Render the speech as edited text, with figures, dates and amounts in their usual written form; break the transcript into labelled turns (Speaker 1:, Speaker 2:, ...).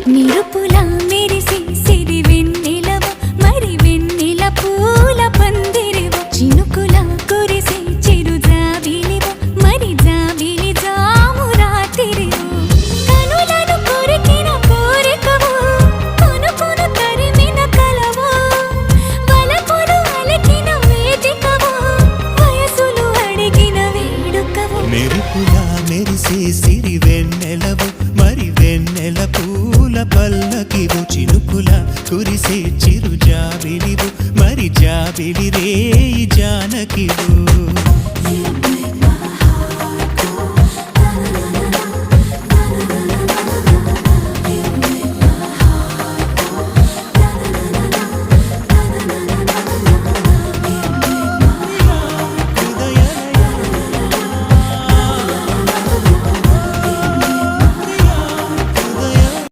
Speaker 1: నిరుపుల మెరిసి సిరి వెన్నెలవ మరి వెన్నెల పూల పందిరివ చినుకుల కురిసి చిరు జాబిలివ మరి జాబిలి జాము రాత్రివ కనులను కొరికిన కోరికవు కొనుకొను తరిమిన కలవు వలపులు అలికిన వేదికవు వయసులు అడిగిన వేడుకవు
Speaker 2: మెరుపుల మెరిసే సిరి వెన్నెలవు మరి వెన్నెల పూల పల్లకివు చినుకుల కురిసే చిరు జాబిలివు మరి జాబిలి రేయి జానకివు